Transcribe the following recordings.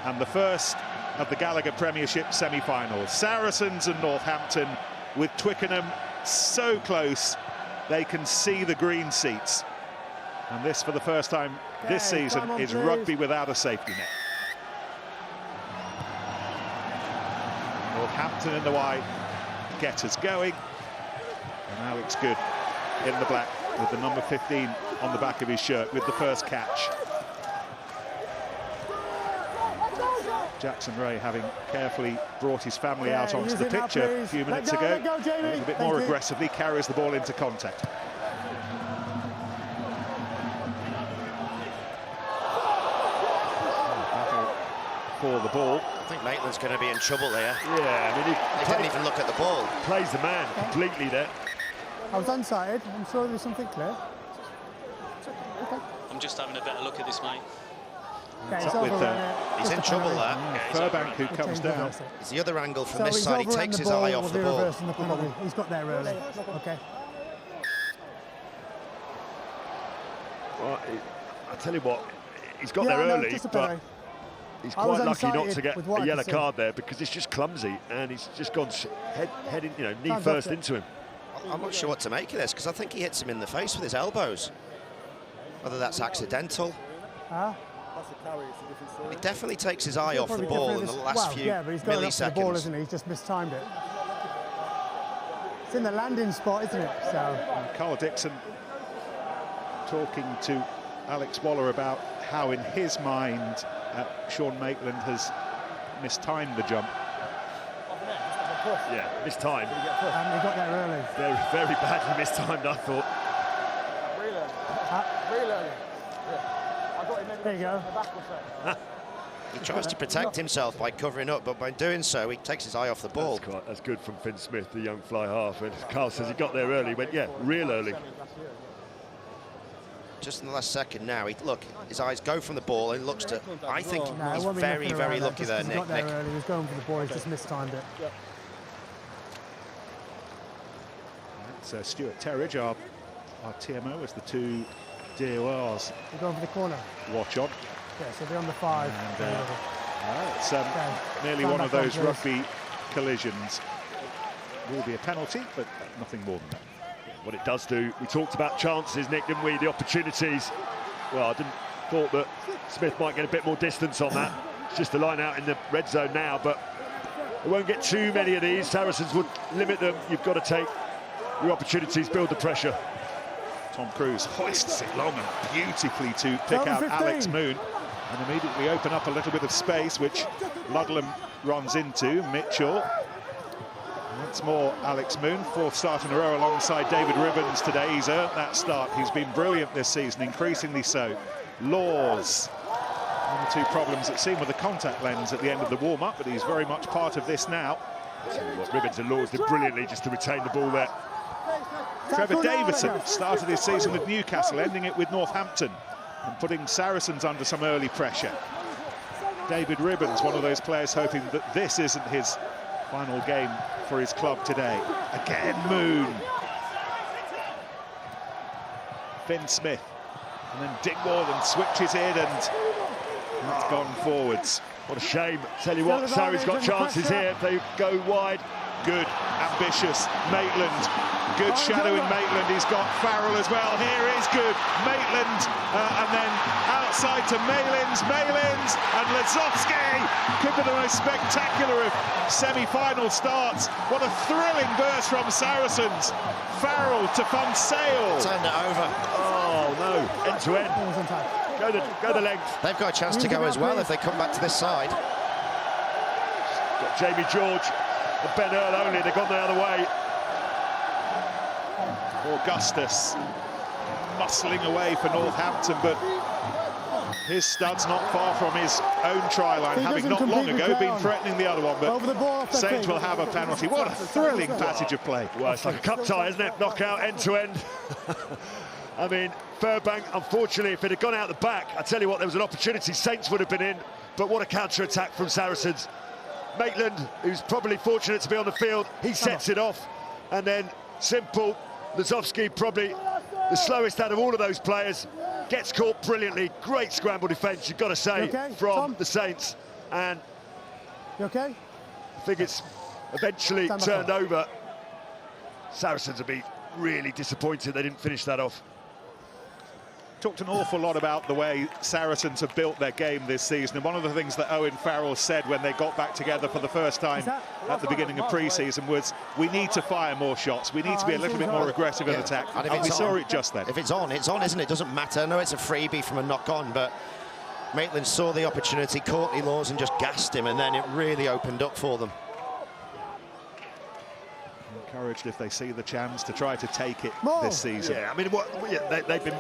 and the first of the Gallagher Premiership semi-finals. Saracens and Northampton, with Twickenham so close they can see the green seats. And this, for the first time this season, is rugby without a safety net. Northampton in the white, get us going. And Alex Goode in the black with the number 15 on the back of his shirt with the first catch. Jackson Ray, having carefully brought his family out onto the pitch a few minutes ago, a bit more aggressively, carries the ball into contact. Battle for the ball. I think Maitland's going to be in trouble here. Yeah, I mean, he didn't even look at the ball. Plays the man completely there. I was unsighted. I'm sure there was something clear. Okay. I'm just having a better look at this, mate. Yeah, he's in trouble there. Yeah, Furbank who comes down. It's the other angle from this side. He takes his eye off the ball. He's got there early. Okay. Well, I tell you what, he's got there early, but he's quite lucky not to get a yellow card there, because it's just clumsy, and he's just gone head in, knee first into him. I'm not sure what to make of this, because I think he hits him in the face with his elbows. Whether that's accidental. He definitely takes his eye off the ball in the last few milliseconds. But he's got the ball, isn't he? He's just mistimed it. It's in the landing spot, isn't it? So Carl Dixon talking to Alex Waller about how, in his mind, Sean Maitland has mistimed the jump. Yeah, mistimed. And he got there early. Very, very badly mistimed, I thought. Real early. There you go. He tries to protect himself by covering up, but by doing so, he takes his eye off the ball. That's good from Finn Smith, the young fly half. And Carl says he got there early. He went, yeah, real early. Just in the last second now, look, his eyes go from the ball and looks to. I think he's very, very lucky there, Nick. He got there early. He was going for the ball. He's just mistimed it. That's Stuart Terridge, our TMO, as the two DORs. They're going for the corner. Watch on. Yeah, so they're on the 5. And, it's nearly one of those rugby collisions. Will be a penalty, but nothing more than that. What it does do, we talked about chances, Nick, didn't we? The opportunities. Well, I thought that Smith might get a bit more distance on that. It's just a line out in the red zone now, but we won't get too many of these. Saracens would limit them. You've got to take your opportunities, build the pressure. Tom Cruise hoists it long and beautifully to pick out Alex Moon and immediately open up a little bit of space, which Ludlam runs into. Mitchell. Once more, Alex Moon, 4th start in a row alongside David Ribbons today. He's earned that start. He's been brilliant this season, increasingly so. Laws. One or two problems, it seemed, with the contact lens at the end of the warm-up, but he's very much part of this now. What Ribbons and Laws did brilliantly just to retain the ball there. Trevor Davison started his season with Newcastle, ending it with Northampton and putting Saracens under some early pressure. David Ribbons, one of those players hoping that this isn't his final game for his club today. Again, Moon. Finn Smith. And then Dingwall switches in, and it's gone forwards. What a shame. Tell you what, Sarri's got chances here. They go wide. Good, ambitious Maitland. Good shadowing Maitland. He's got Farrell as well. Here is Goode. Maitland, and then outside to Maitland, and Lazowski. Could be the most spectacular of semi-final starts. What a thrilling burst from Saracens. Farrell to Fonsale. Turned it over. Oh no, end to end. Go the length. They've got a chance to go as well if they come back to this side. Got Jamie George and Ben Earl only. They've gone the other way. Augustus muscling away for Northampton, but his stud's not far from his own try line, having not long ago been threatening the other one, but Saints will have a penalty. What a thrilling passage of play. Well, it's like a cup tie, isn't it? Knockout, end to end. I mean, Furbank, unfortunately, if it had gone out the back, I tell you what, there was an opportunity. Saints would have been in, but what a counter-attack from Saracens. Maitland, who's probably fortunate to be on the field, he sets it off, and then simple. Lazowski, probably the slowest out of all of those players, gets caught brilliantly. Great scramble defence, you've got to say, from the Saints. and You okay? I think it's eventually turned over. Saracens will be really disappointed they didn't finish that off. Talked an awful lot about the way Saracens have built their game this season, and one of the things that Owen Farrell said when they got back together for the first time at the beginning of pre-season was, we need to fire more shots, we need to be a little bit more aggressive in attack, and we saw it just then. If it's on, isn't it? It doesn't matter. No, it's a freebie from a knock-on, but Maitland saw the opportunity, caught Lawson, just gassed him, and then it really opened up for them. Encouraged if they see the chance to try to take it this season. Yeah, I mean,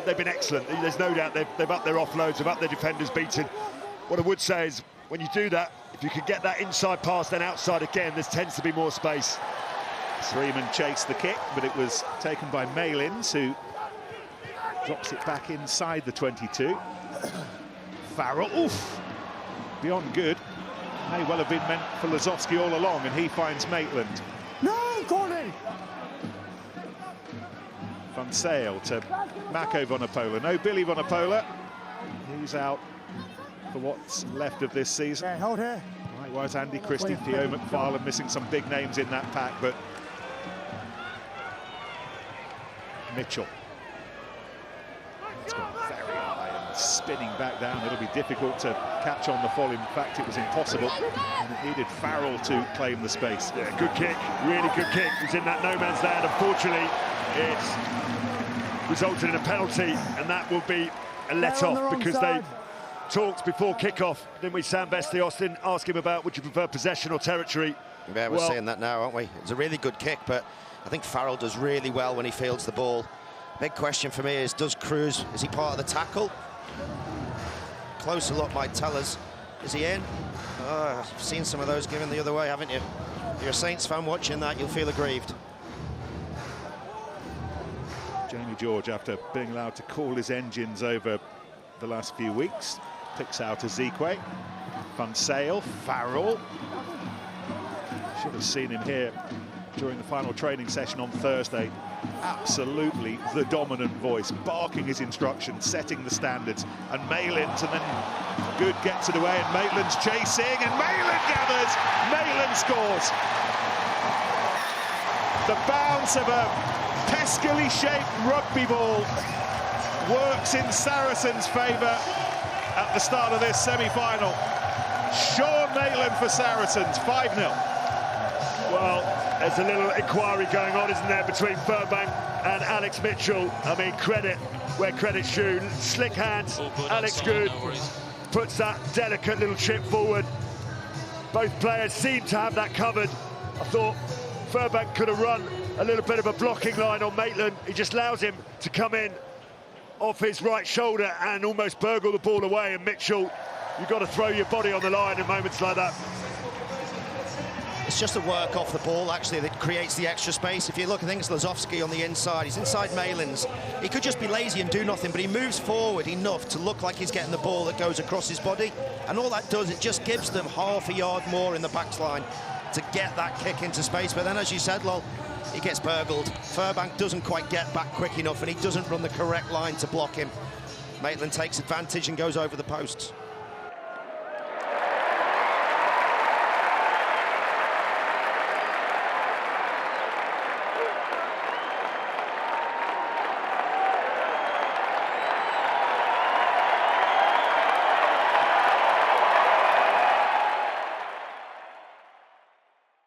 they've been excellent. There's no doubt they've upped their offloads, they've upped their defenders beaten. What I would say is, when you do that, if you could get that inside pass, then outside again, there tends to be more space. Freeman chased the kick, but it was taken by Maitland, who drops it back inside the 22. Farrell, oof, beyond good. May well have been meant for Lazowski all along, and he finds Maitland. No, Corny! Van Sale to Mako Vunipola. No Billy Vunipola. He's out for what's left of this season. Yeah, hold here. Likewise, Andy Christie, Theo McFarlane, missing some big names in that pack, but Mitchell. It's gone very high and spinning back down. It'll be difficult to catch on the fall. In fact, it was impossible, and it needed Farrell to claim the space. Yeah, good kick, really good kick. He's in that no man's land. Unfortunately, it's resulted in a penalty, and that will be a let-off because they talked before kick-off, didn't we, Sam Bestie Austin? Ask him about, would you prefer possession or territory? Yeah, we're saying that now, aren't we? It's a really good kick, but I think Farrell does really well when he fields the ball. Big question for me is, does Cruz, is he part of the tackle? Closer look might tell us. Is he in? I've seen some of those given the other way, haven't you? If you're a Saints fan watching that, you'll feel aggrieved. Jamie George, after being allowed to cool his engines over the last few weeks, picks out Ezekwe. Van Sale, Farrell. Should have seen him here during the final training session on Thursday. Absolutely the dominant voice, barking his instructions, setting the standards. And Maitland, and then Goode gets it away, and Maitland's chasing, and Maitland gathers. Maitland scores. The bounce of a peskily shaped rugby ball works in Saracens' favour at the start of this semi-final. Sean Maitland for Saracens, 5-0. Well, there's a little inquiry going on, isn't there, between Furbank and Alex Mitchell. I mean, credit where credit's due. Slick hands. Alex Goode puts that delicate little chip forward. Both players seem to have that covered. I thought Furbank could have run a little bit of a blocking line on Maitland. He just allows him to come in off his right shoulder and almost burgle the ball away. And Mitchell, you've got to throw your body on the line in moments like that. It's just a work off the ball, actually, that creates the extra space. If you look, I think it's Lazowski on the inside. He's inside Maitland's. He could just be lazy and do nothing, but he moves forward enough to look like he's getting the ball that goes across his body. And all that does, it just gives them half a yard more in the backline to get that kick into space. But then, as you said, Lol, he gets burgled. Furbank doesn't quite get back quick enough, and he doesn't run the correct line to block him. Maitland takes advantage and goes over the posts.